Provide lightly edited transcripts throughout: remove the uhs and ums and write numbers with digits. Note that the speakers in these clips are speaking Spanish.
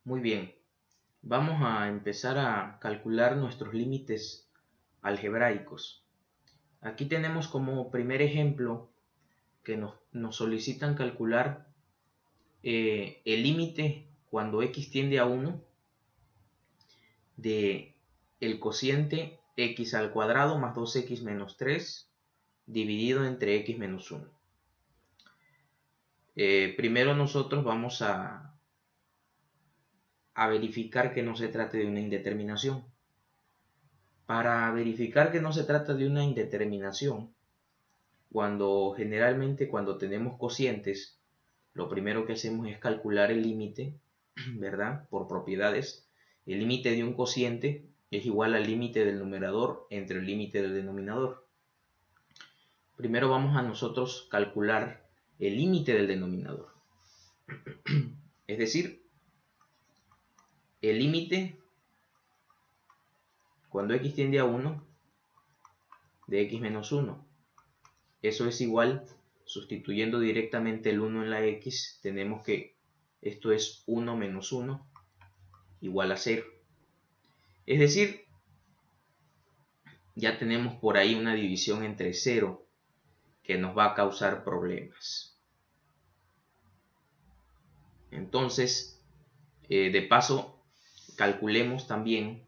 Muy bien, vamos a empezar a calcular nuestros límites algebraicos. Aquí tenemos como primer ejemplo que nos solicitan calcular el límite cuando x tiende a 1 de el cociente x al cuadrado más 2x menos 3 dividido entre x menos 1. Primero nosotros vamos a verificar que no se trate de una indeterminación. Para verificar que no se trata de una indeterminación, generalmente cuando tenemos cocientes, lo primero que hacemos es calcular el límite, ¿verdad? Por propiedades. El límite de un cociente es igual al límite del numerador entre el límite del denominador. Primero vamos a nosotros calcular el límite del denominador. Es decir, el límite cuando x tiende a 1 de x menos 1. Eso es igual, sustituyendo directamente el 1 en la x, tenemos que esto es 1 menos 1 igual a 0. Es decir, ya tenemos por ahí una división entre 0 que nos va a causar problemas. Entonces, de paso, calculemos también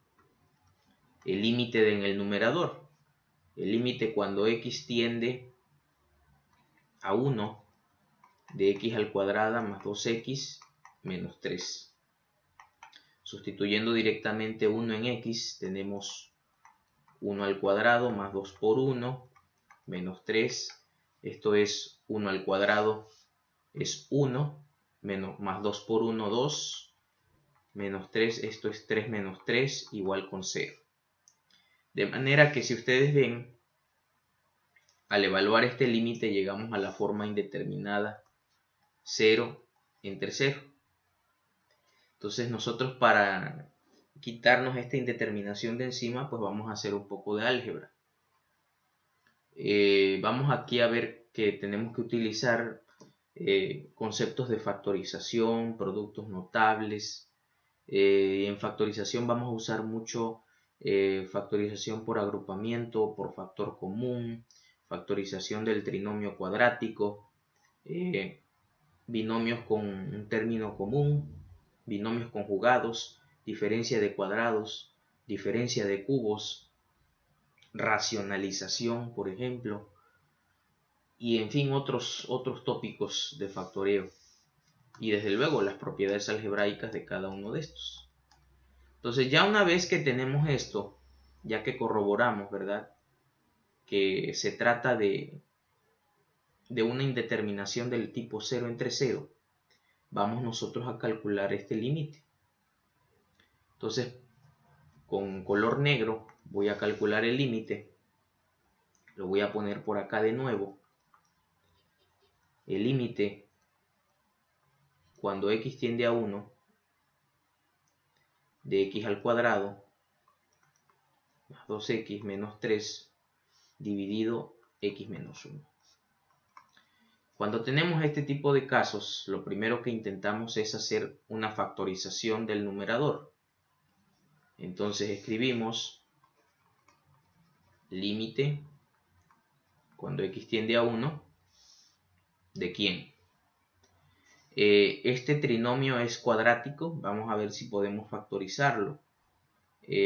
el límite en el numerador. El límite cuando x tiende a 1 de x al cuadrado más 2x menos 3. Sustituyendo directamente 1 en x, tenemos 1 al cuadrado más 2 por 1 menos 3. Esto es 1 al cuadrado es 1 más 2 por 1, 2 menos 3. Esto es 3 menos 3 igual con 0. De manera que si ustedes ven, al evaluar este límite llegamos a la forma indeterminada 0 entre 0. Entonces nosotros para quitarnos esta indeterminación de encima, pues vamos a hacer un poco de álgebra. Vamos aquí a ver que tenemos que utilizar conceptos de factorización, productos notables. En factorización vamos a usar mucho factorización por agrupamiento, por factor común, factorización del trinomio cuadrático, binomios con un término común, binomios conjugados, diferencia de cuadrados, diferencia de cubos, racionalización, por ejemplo, y en fin otros tópicos de factoreo, y desde luego las propiedades algebraicas de cada uno de estos. Entonces ya una vez que tenemos esto, ya que corroboramos, ¿verdad?, que se trata de una indeterminación del tipo 0 entre 0, vamos nosotros a calcular este límite. Entonces, con color negro voy a calcular el límite. Lo voy a poner por acá de nuevo. El límite cuando x tiende a 1 de x al cuadrado más 2x menos 3 dividido x menos 1. Cuando tenemos este tipo de casos, lo primero que intentamos es hacer una factorización del numerador. Entonces escribimos límite cuando x tiende a 1 de ¿quién? Este trinomio es cuadrático. Vamos a ver si podemos factorizarlo.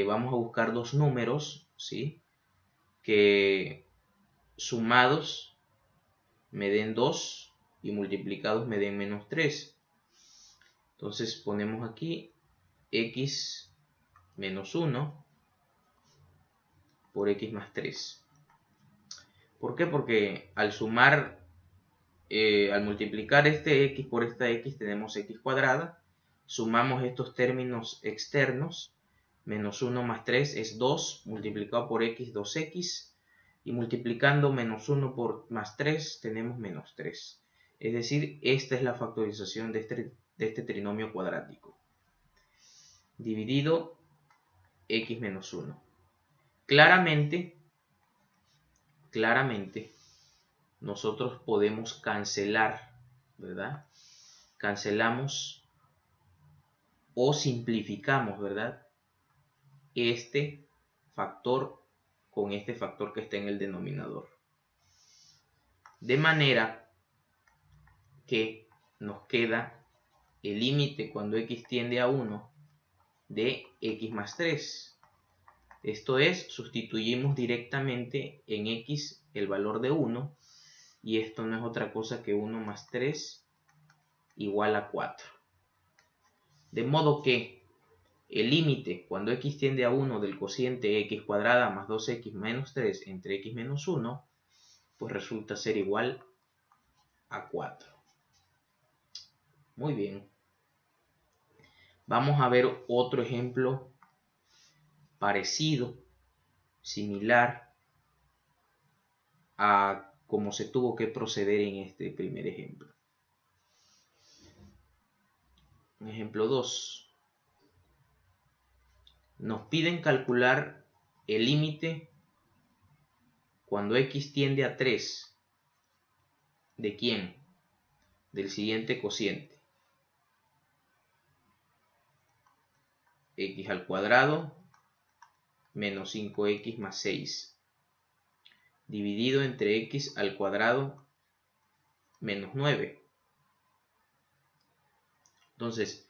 Vamos a buscar dos números, ¿sí?, que sumados me den 2 y multiplicados me den menos 3. Entonces ponemos aquí x menos 1 por x más 3. ¿Por qué? Porque al sumar, al multiplicar este x por esta x tenemos x cuadrada. Sumamos estos términos externos. Menos 1 más 3 es 2, multiplicado por x, 2x. Y multiplicando menos 1 por más 3 tenemos menos 3. Es decir, esta es la factorización de este trinomio cuadrático. Dividido x menos 1. Claramente, nosotros podemos cancelar, ¿verdad? Cancelamos o simplificamos, ¿verdad?, este factor con este factor que está en el denominador. De manera que nos queda el límite cuando x tiende a 1 de x más 3. Esto es, sustituimos directamente en x el valor de 1 y esto no es otra cosa que 1 más 3 igual a 4. De modo que el límite cuando x tiende a 1 del cociente x cuadrada más 2x menos 3 entre x menos 1, pues resulta ser igual a 4. Muy bien. Vamos a ver otro ejemplo parecido, similar a cómo se tuvo que proceder en este primer ejemplo. Ejemplo 2. Nos piden calcular el límite cuando x tiende a 3. ¿De quién? Del siguiente cociente. X al cuadrado menos 5x más 6. Dividido entre x al cuadrado menos 9. Entonces,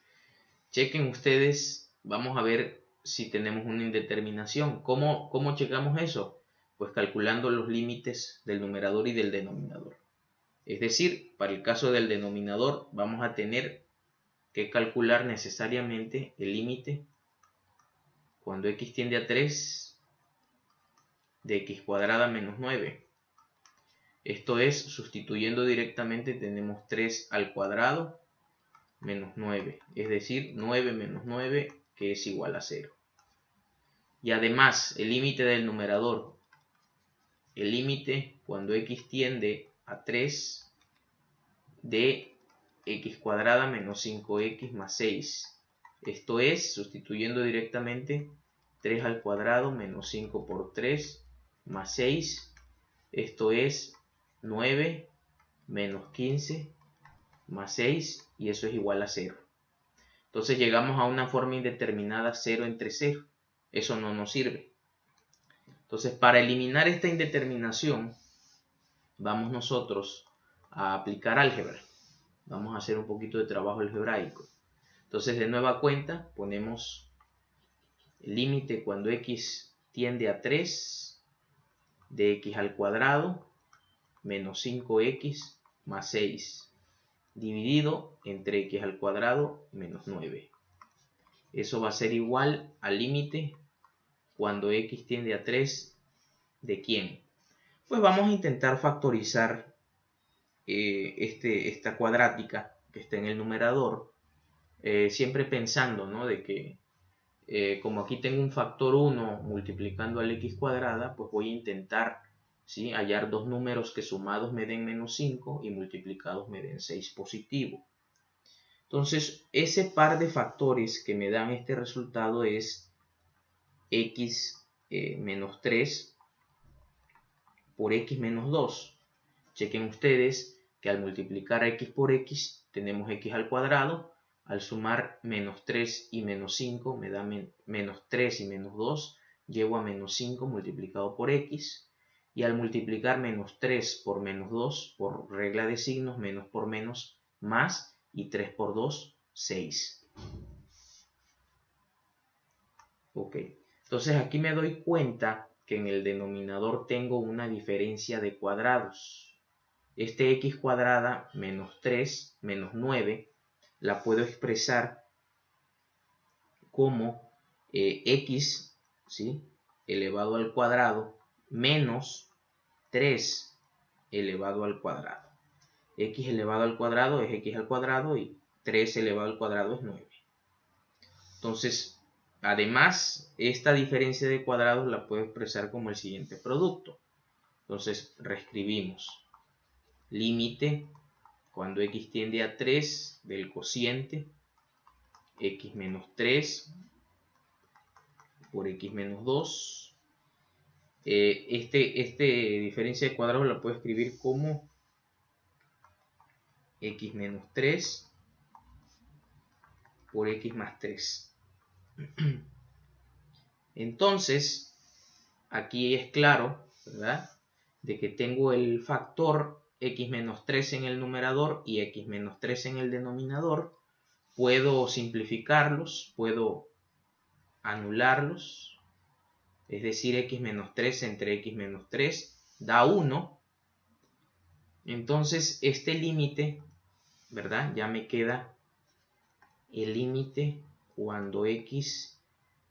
chequen ustedes, vamos a ver si tenemos una indeterminación. ¿Cómo checamos eso? Pues calculando los límites del numerador y del denominador. Es decir, para el caso del denominador vamos a tener que calcular necesariamente el límite cuando x tiende a 3 de x cuadrada menos 9. Esto es, sustituyendo directamente tenemos 3 al cuadrado menos 9, es decir, 9 menos 9, que es igual a 0. Y además, el límite del numerador, el límite cuando x tiende a 3 de x cuadrada menos 5x más 6. Esto es, sustituyendo directamente, 3 al cuadrado menos 5 por 3 más 6. Esto es 9 menos 15 más 6, y eso es igual a 0. Entonces llegamos a una forma indeterminada 0 entre 0. Eso no nos sirve. Entonces, para eliminar esta indeterminación, vamos nosotros a aplicar álgebra. Vamos a hacer un poquito de trabajo algebraico. Entonces, de nueva cuenta, ponemos el límite cuando x tiende a 3 de x al cuadrado menos 5x más 6 dividido entre x al cuadrado menos 9. Eso va a ser igual al límite cuando x tiende a 3 de ¿quién? Pues vamos a intentar factorizar esta cuadrática que está en el numerador, siempre pensando, ¿no?, de que como aquí tengo un factor 1 multiplicando al x cuadrada, pues voy a intentar, ¿sí?, hallar dos números que sumados me den menos 5 y multiplicados me den 6 positivo. Entonces, ese par de factores que me dan este resultado es x menos 3 por x menos 2. Chequen ustedes que al multiplicar a x por x tenemos x al cuadrado. Al sumar menos 3 y menos 5 me da menos 3 y menos 2. Llego a menos 5 multiplicado por x. Y al multiplicar menos 3 por menos 2, por regla de signos, menos por menos, más, y 3 por 2, 6. Ok, entonces aquí me doy cuenta que en el denominador tengo una diferencia de cuadrados. Este x cuadrada menos 3 menos 9 la puedo expresar como x, ¿sí?, elevado al cuadrado menos 3 elevado al cuadrado. X elevado al cuadrado es x al cuadrado y 3 elevado al cuadrado es 9. Entonces, además, esta diferencia de cuadrados la puedo expresar como el siguiente producto. Entonces, reescribimos. Límite cuando x tiende a 3 del cociente x menos 3 por x menos 2. Este diferencia de cuadrados la puedo escribir como x menos 3 por x más 3. Entonces, aquí es claro, ¿verdad?, de que tengo el factor x menos 3 en el numerador y x menos 3 en el denominador. Puedo simplificarlos, puedo anularlos, es decir, x menos 3 entre x menos 3 da 1. Entonces este límite, ¿verdad?, ya me queda el límite cuando x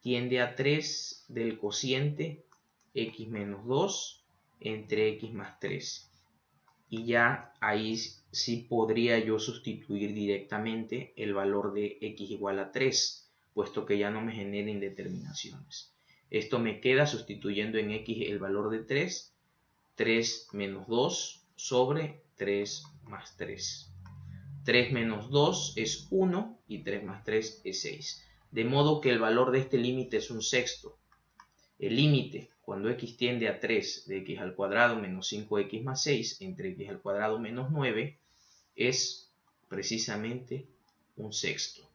tiende a 3 del cociente x menos 2 entre x más 3. Y ya ahí sí podría yo sustituir directamente el valor de x igual a 3, puesto que ya no me genera indeterminaciones. Esto me queda sustituyendo en x el valor de 3, 3 menos 2 sobre 3 más 3. 3 menos 2 es 1 y 3 más 3 es 6. De modo que el valor de este límite es un sexto. El límite cuando x tiende a 3 de x al cuadrado menos 5x más 6 entre x al cuadrado menos 9 es precisamente un sexto.